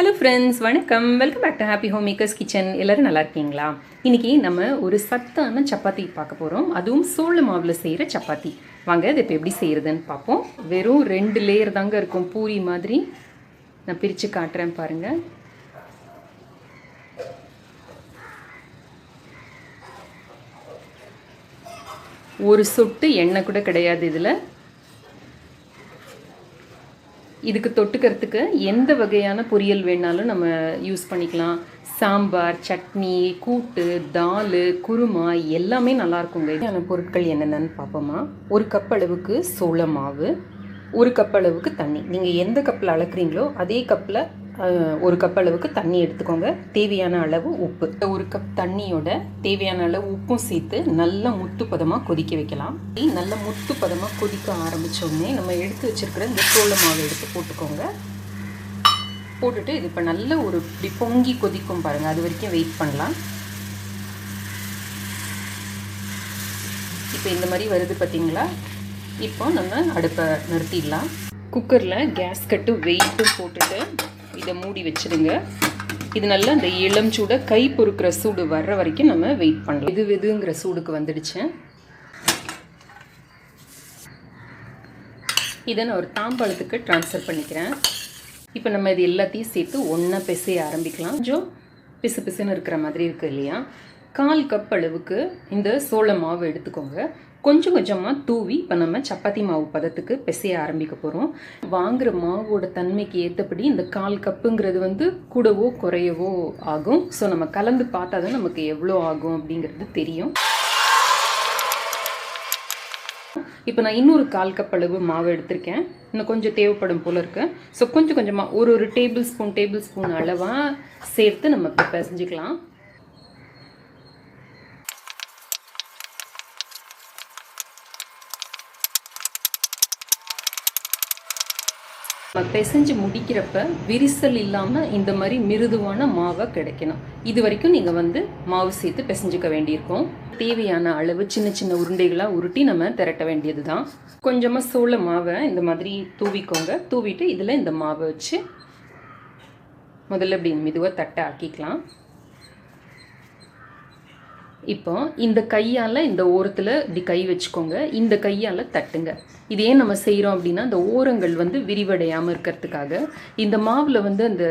Hello friends, வணக்கம். Welcome back to Happy Home Makers kitchen. எல்லோரும் நல்லா இருக்கீங்களா? இன்றைக்கி நம்ம ஒரு சத்தான சப்பாத்தி பார்க்க போகிறோம். அதுவும் சோள மாவில் செய்கிற சப்பாத்தி. வாங்க இது இப்போ எப்படி செய்கிறதுன்னு பார்ப்போம். வெறும் 2 லேயர் தாங்க இருக்கும், பூரி மாதிரி. நான் பிரித்து காட்டுறேன் பாருங்கள். ஒரு சொட்டு எண்ணெய் கூட கிடையாது இதில். இதுக்கு தொட்டுக்கிறதுக்கு எந்த வகையான பொரியல் வேணாலும் நம்ம யூஸ் பண்ணிக்கலாம். சாம்பார், சட்னி, கூட்டு, தால், குருமா எல்லாமே நல்லாயிருக்குங்க. இதுக்கான பொருட்கள் என்னென்னு பார்ப்போமா. 1 கப் அளவுக்கு சோள மாவு, 1 கப் அளவுக்கு தண்ணி. நீங்கள் எந்த கப்பில் அளக்குறீங்களோ அதே கப்பில் 1 கப் அளவுக்கு தண்ணி எடுத்துக்கோங்க. தேவையான அளவு உப்பு. 1 கப் தண்ணியோட தேவையான அளவு உப்பும் சேர்த்து நல்லா முத்து பதமாக கொதிக்க வைக்கலாம். நல்லா முத்து பதமாக கொதிக்க ஆரம்பித்தோடனே நம்ம எடுத்து வச்சுருக்கிற இந்த சோள மாவை எடுத்து போட்டுக்கோங்க. போட்டுட்டு இது இப்போ நல்ல ஒரு இப்படி பொங்கி கொதிக்கும் பாருங்கள், அது வரைக்கும் வெயிட் பண்ணலாம். இப்போ இந்த மாதிரி வருது பார்த்தீங்களா? இப்போ நம்ம அடுப்பை நிறுத்திடலாம். குக்கரில் கேஸ் கட்டு வெயிட்டு போட்டுட்டு இதை மூடி வச்சுடுங்க. இது நல்லா இந்த இளம் சூட கை பொறுக்கிற சூடு வர்ற வரைக்கும் நம்ம வெயிட் பண்ணலாம். வெதுங்கிற சூடுக்கு வந்துடுச்சேன். இதை நான் ஒரு தாம்பாளத்துக்கு ட்ரான்ஸ்ஃபர் பண்ணிக்கிறேன். இப்போ நம்ம இது எல்லாத்தையும் சேர்த்து ஒன்றா பிசைய ஆரம்பிக்கலாம். கொஞ்சம் பிசு பிசுன்னு இருக்கிற மாதிரி இருக்குது இல்லையா? 1/4 கப் அளவுக்கு இந்த சோள மாவு எடுத்துக்கோங்க. கொஞ்சம் கொஞ்சமாக தூவி இப்போ நம்ம சப்பாத்தி மாவு பதத்துக்கு பிசைய ஆரம்பிக்க போகிறோம். வாங்குகிற மாவோட தன்மைக்கு ஏற்றபடி இந்த 1/4 கப்புங்கிறது கூடவோ குறையவோ ஆகும். ஸோ நம்ம கலந்து பார்த்தா தான் நமக்கு எவ்வளோ ஆகும் அப்படிங்கிறது தெரியும். இப்போ நான் இன்னொரு 1/4 கப் அளவு மாவு எடுத்திருக்கேன். இன்னும் கொஞ்சம் தேவைப்படும் போல் இருக்கு. ஸோ கொஞ்சம் கொஞ்சமாக ஒரு டேபிள் ஸ்பூன் அளவாக சேர்த்து நம்ம இப்போ பிசைஞ்சிக்கலாம். பிசைஞ்சு முடிக்கிறப்ப விரிசல் இல்லாமல் இந்த மாதிரி மிருதுவான மாவை கிடைக்கணும். இது வரைக்கும் நீங்கள் மாவு சேர்த்து பிசைஞ்சிக்க வேண்டியிருக்கும். தேவையான அளவு சின்ன சின்ன உருண்டைகளாக உருட்டி நம்ம திரட்ட வேண்டியது தான். கொஞ்சமாக சோள மாவை இந்த மாதிரி தூவிக்கோங்க. தூவிட்டு இதில் இந்த மாவை வச்சு முதல்ல இப்படி மெதுவாக தட்டை ஆக்கிக்கலாம். இப்போ இந்த கையால் இந்த ஓரத்தில் இப்படி கை வச்சுக்கோங்க. இந்த கையால் தட்டுங்க. இது ஏன் நம்ம செய்கிறோம் அப்படின்னா, அந்த ஓரங்கள் விரிவடையாமல் இருக்கிறதுக்காக. இந்த மாவில் அந்த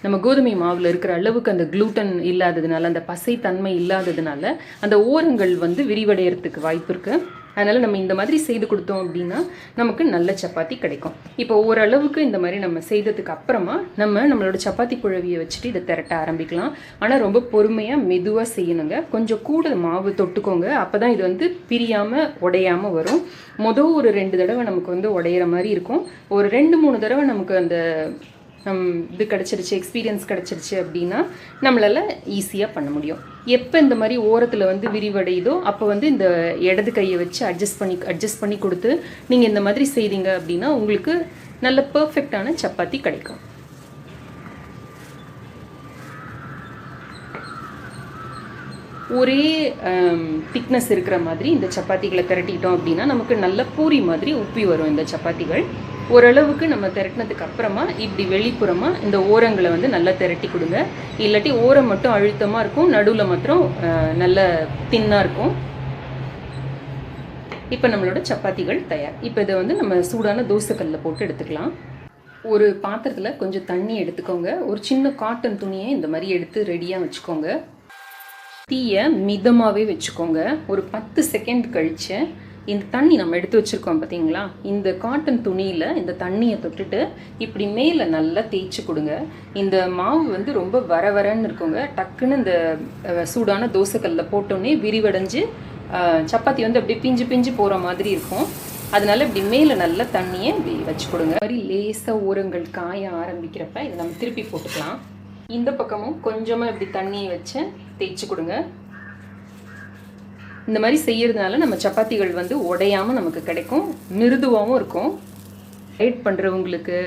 நம்ம கோதுமை மாவில் இருக்கிற அளவுக்கு அந்த குளூட்டன் இல்லாததுனால, அந்த பசைத்தன்மை இல்லாததுனால அந்த ஓரங்கள் விரிவடைகிறதுக்கு வாய்ப்பு இருக்குது. அதனால் நம்ம இந்த மாதிரி செய்து கொடுத்தோம் அப்படின்னா நமக்கு நல்ல சப்பாத்தி கிடைக்கும். இப்போ ஓரளவுக்கு இந்த மாதிரி நம்ம செய்ததுக்கு அப்புறமா நம்மளோட சப்பாத்தி குழவியை வச்சுட்டு இதை திரட்ட ஆரம்பிக்கலாம். ஆனால் ரொம்ப பொறுமையாக மெதுவாக செய்யணுங்க. கொஞ்சம் கூட மாவு தொட்டுக்கோங்க. அப்போ தான் இது பிரியாமல் உடையாமல் வரும். ஒரு 2 தடவை நமக்கு உடையிற மாதிரி இருக்கும். ஒரு 2-3 தடவை நமக்கு அந்த இது கிடச்சிருச்சு, எக்ஸ்பீரியன்ஸ் கிடச்சிருச்சு அப்படின்னா நம்மளால் ஈஸியாக பண்ண முடியும். எப்போ இந்த மாதிரி ஓரத்தில் விரிவடையுதோ அப்போ இந்த இடது கையை வச்சு அட்ஜஸ்ட் பண்ணி கொடுத்து நீங்கள் இந்த மாதிரி செய்தீங்க அப்படின்னா உங்களுக்கு நல்ல பர்ஃபெக்டான சப்பாத்தி கிடைக்கும். ஒரே திக்னஸ் இருக்கிற மாதிரி இந்த சப்பாத்திகளை திரட்டிட்டோம் அப்படின்னா நமக்கு நல்ல பூரி மாதிரி உப்பி வரும் இந்த சப்பாத்திகள். ஓரளவுக்கு நம்ம திரட்டினதுக்கு அப்புறமா இப்படி வெளிப்புறமாக இந்த ஓரங்களை நல்லா திரட்டி கொடுங்க. இல்லாட்டி ஓரம் மட்டும் அழுத்தமாக இருக்கும், நடுவில் மாத்திரம் நல்ல தின்னாக இருக்கும். இப்போ நம்மளோட சப்பாத்திகள் தயார். இப்போ இதை நம்ம சூடான தோசைக்கல்லில் போட்டு எடுத்துக்கலாம். ஒரு பாத்திரத்தில் கொஞ்சம் தண்ணி எடுத்துக்கோங்க. ஒரு சின்ன காட்டன் துணியை இந்த மாதிரி எடுத்து ரெடியாக வச்சுக்கோங்க. தீயை மிதமாகவே வச்சுக்கோங்க. ஒரு 10 செகண்ட் கழித்து இந்த தண்ணி நம்ம எடுத்து வச்சுருக்கோம் பார்த்தீங்களா, இந்த காட்டன் துணியில் இந்த தண்ணியை தொட்டுட்டு இப்படி மேலே நல்லா தேய்ச்சி கொடுங்க. இந்த மாவு ரொம்ப வரன்னு இருக்குங்க. டக்குன்னு இந்த சூடான தோசைக்கல்லில் போட்டோன்னே விரிவடைஞ்சு சப்பாத்தி அப்படியே பிஞ்சு போகிற மாதிரி இருக்கும். அதனால இப்படி மேலே நல்லா தண்ணியை இப்படி வச்சு கொடுங்க. மாதிரி லேசாக ஓரங்கள் காய ஆரம்பிக்கிறப்ப இதை நம்ம திருப்பி போட்டுக்கலாம். இந்த பக்கமும் கொஞ்சமாக இப்படி தண்ணியை வச்சு தேய்ச்சி கொடுங்க. இந்த மாதிரி செய்யறதுனால நம்ம சப்பாத்திகள் உடையாமல் நமக்கு கிடைக்கும், மிருதுவாகவும் இருக்கும். டயட் பண்ணுறவங்களுக்கு,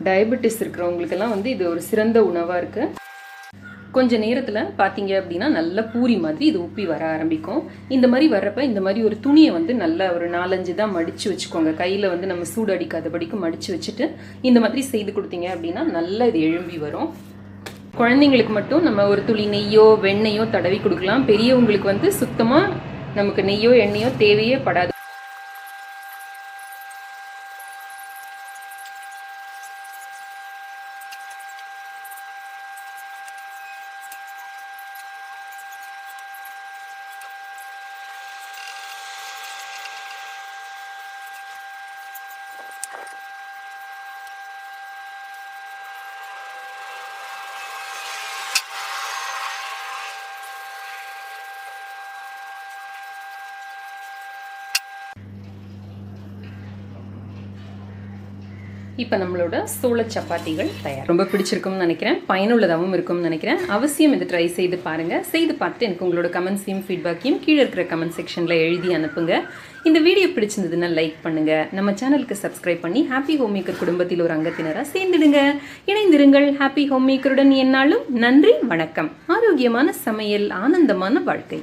டயபெட்டிஸ் இருக்கிறவங்களுக்கெல்லாம் இது ஒரு சிறந்த உணவாக இருக்குது. கொஞ்ச நேரத்தில் பார்த்தீங்க அப்படின்னா நல்லா பூரி மாதிரி இது உப்பி வர ஆரம்பிக்கும். இந்த மாதிரி வர்றப்ப இந்த மாதிரி ஒரு துணியை வந்து நல்லா ஒரு 4-5 தான் மடித்து வச்சுக்கோங்க. கையில் வந்து நம்ம சூடு அடிக்காதபடிக்கு மடித்து வச்சுட்டு இந்த மாதிரி செய்து கொடுத்தீங்க அப்படின்னா நல்லா இது எழும்பி வரும். குழந்தைங்களுக்கு மட்டும் நம்ம ஒரு துளி நெய்யோ வெண்ணெயோ தடவி கொடுக்கலாம். பெரியவங்களுக்கு வந்து சுத்தமாக நமக்கு நெய்யோ எண்ணெயோ தேவையே படாது. இப்போ நம்மளோட சோள சப்பாத்திகள் தயார். ரொம்ப பிடிச்சிருக்கும்னு நினைக்கிறேன், பயனுள்ளதாகவும் இருக்கும்னு நினைக்கிறேன். அவசியம் இது ட்ரை செய்து பாருங்கள். செய்து பார்த்துட்டு எனக்கு உங்களோட கமெண்ட்ஸையும் ஃபீட்பேக்கையும் கீழே இருக்கிற கமெண்ட் செக்ஷனில் எழுதி அனுப்புங்க. இந்த வீடியோ பிடிச்சிருந்ததுன்னா லைக் பண்ணுங்கள். நம்ம சேனலுக்கு சப்ஸ்கிரைப் பண்ணி ஹாப்பி ஹோம் மேக்கர் குடும்பத்தில் ஒரு அங்கத்தினராக சேர்ந்துடுங்க. இணைந்திருங்கள் ஹாப்பி ஹோம் மேக்கருடன். என்னாலும் நன்றி, வணக்கம். ஆரோக்கியமான சமையல், ஆனந்தமான வாழ்க்கை.